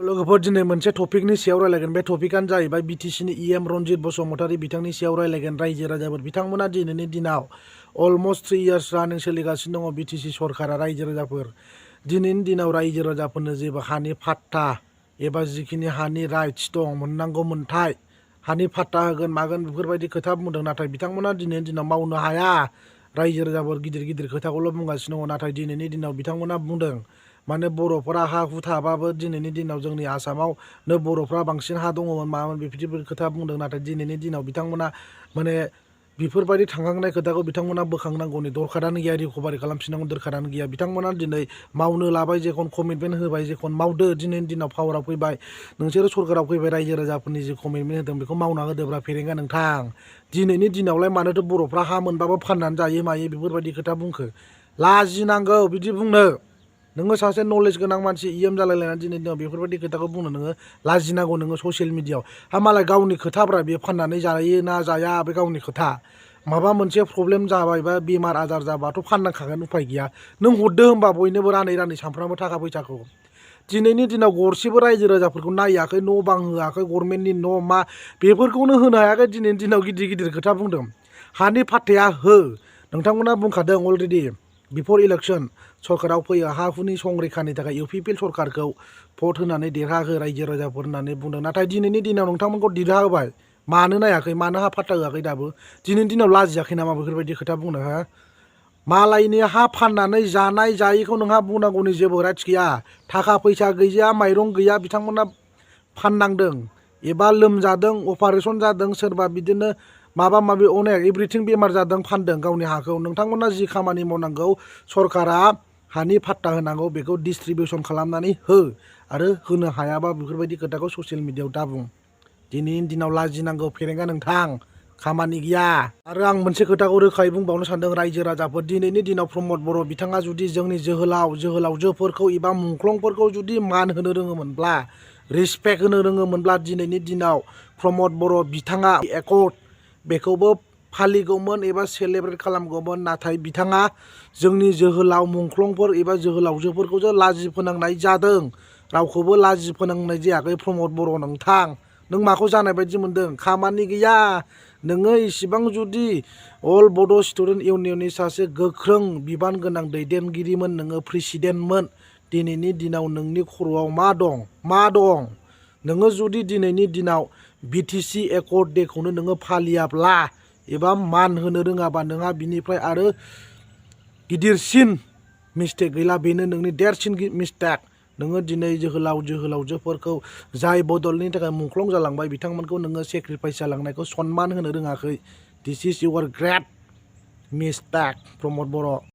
लोगोफोर दिनै मोनसे टपिकनि सायाव रायलायगोन। बे टपिकानो जाहैबाय बिटिसिनि इएम रनजित बसुमतारी बिथांनि सायाव रायलायगोन। रायजो राजाफोर बिथांमोना दिनैनि दिनाव अलमस्ट 3 इयार्स रानिं सोलिगासिनो दङ बिटिसि सरकारा। रायजो राजाफोर दिनैनि दिनाव रायजो राजाफोरनो जेबो हानि फाट्टा एबा जिखिनि हानि राइट्स दं, मोननांगौ मोनथाय, हानि फाट्टा होगोन मागोन बेफोरबायदि खोथा बुंदों। नाथाय बिथांमोना दिनैनि दिनाव मावनो हाया। रायजो राजाफोर गिदिर गिदिर खोथाखौल' बुंगासिनो दङ। नाथाय दिनैनि दिनाव बिथांमोना बुंदों माने बर'फोरा हा हु थाबाबो दिनैनि दिनाव जोंनि आसामावनो बर'फ्रा बांसिन हा दङमोन मामोन बेफोरबायदि खोथा बुंदों। नाथाय दिनैनि दिनाव बिथांमोना माने बेफोरबायदि थांखांनाय खोथाखौ बिथांमोना बोखांनांगौनि दरखारानो गैया, रिकभारि खालामफिननांगौ दरखारानो गैया। बिथांमोना दिनै मावनो लाबाय, जेखन कमिटमेन्ट होबाय, जेखन मावदो, दिनैनि दिनाव पावाराव फैबाय, नोंसोरो सरकाराव फैबाय, रायजो राजाफोरनि जे कमिटमेन्ट होदों बेखौ मावना होदोब्रा फेरेंगा नोंथां। दिनैनि दिनावलाय मानोथो बर'फ्रा हा मोनबाबो फाननानै जायो मायो बेफोरबायदि खोथा बुंखो? लाजिनांगौ बिदि बुंनो। नोङो सासे नलेज गोनां मानसि इएम जालायलायनानै दिनै दिनाव बेफोरबायदि खोथाखौ बुंनो नोङो लाजिनांगौ। नोङो ससियेल मिडियाआव हा मालाय गावनि खोथाब्रा, बे फाननानै जायो ना जाया बे गावनि खोथा। माबा मोनसे प्रब्लेम जाबाय बा बेमार आजार जाबाथ' फाननांखागोन, उफाय गैया। नों हरदो होनबा बयनोबो रानै रानै सानफ्रामबो थाखा फैसाखौ। दिनैनि दिनाव गरसेबो रायजो राजाफोरखौ नायाखै, न' बां होआखै, गभर्नमेन्टनि न' मा बेफोरखौनो होनो हायाखै। दिनैनि दिनाव गिदिर गिदिर खोथा बुंदों। हानि फाट्टाया हो, नोंथांमोना बुंखादों अलरेडि बिफर इलेक्सन सरकाराव फैयो, हा हुनि संरैखानि थाखाय इउपिपिएल सरकारखौ भट होनानै देरहाहो रायजो राजाफोर होननानै बुंदों। नाथाय दिनैनि दिनाव नोंथांमोनखौ देरहाहोबाय, मानो नायाखै, मानो हा फाट्टा होआखै दाबो? दिनैनि दिनाव लाजियाखै नामा बेफोरबायदि खोथा बुंनो? हो, मालायनि हा फाननानै जानाय जायैखौ नोंहा बुंनांगौनि जेबो राइट्स गैया। थाखा फैसा गैया, माइरं गैया, बिथांमोना फाननांदों एबा लोमजादों, अपारेसन जादों, सोरबा बिदिनो माबा माबि अनेक एभ्रिथिं बेमार जादों, फानदों गावनि हाखौ। नोंथांमोना जि खामानि मावनांगौ, सरकारा हानि फाट्टा होनांगौ, बेखौ डिस्ट्रिबिउसन खालामनानै हो। आरो होनो हायाबा बेफोरबायदि खोथाखौ ससियेल मिडियाआव दाबुं। दिनैनि दिनाव लाजिनांगौ फेरेंगा नोंथां, खामानि गैया। आरो आं मोनसे खोथाखौ रोखायै बुंबावनो सानदों रायजो राजाफोर, दिनैनि दिनाव प्रमद बर' बिथाङा जुदि जोंनि जोहोलावजोफोरखौ एबा मुंख्लंफोरखौ जुदि मान होनो रोङोमोनब्ला, रिसपेक्ट होनो रोङोमोनब्ला, दिनैनि दिनाव प्रमद बर' बिथाङा एकर्ड बेखौबो फालिगौमोन एबा सेलेब्रेट खालामगौमोन। नाथाय बिथाङा जोंनि जोहोलाव मुंख्लंफोर एबा जोहोलावजोफोरखौसो लाजि फोनांनाय जादों, रावखौबो लाजि फोनांनाय जायाखै। प्रमद बर' नोंथां, नों माखौ जानाय बायदि मोनदों? खामानि गैया। नोङो इसिबां जुदि अल बड' स्टुडेन्ट इउनियननि सासे गोख्रों बिबान गोनां दैदेनगिरिमोन, नोङो प्रेसिडेन्टमोन, दिनैनि दिनाव नोंनि खर'आव मा दं? मा दं? नोङो जुदि दिनैनि दिनाव बिटिसि एकर्ड डेखौनो नोङो फालियाब्ला एबा मान होनो रोङाबा, नोंहा बिनिफ्राय आरो गिदिरसिन मिस्टेक गैला। बेनो नोंनि देरसिन मिस्टेक। नोङो दिनै जोहोलावजोफोरखौ जाय बदलनि थाखाय मुंख्लं जालांबाय, बिथांमोनखौ नोङो सेक्रिफाइस जालांनायखौ सनमान होनो रोङाखै। दिस इज इउर ग्रेट मिस्टेक प्रमद बर'।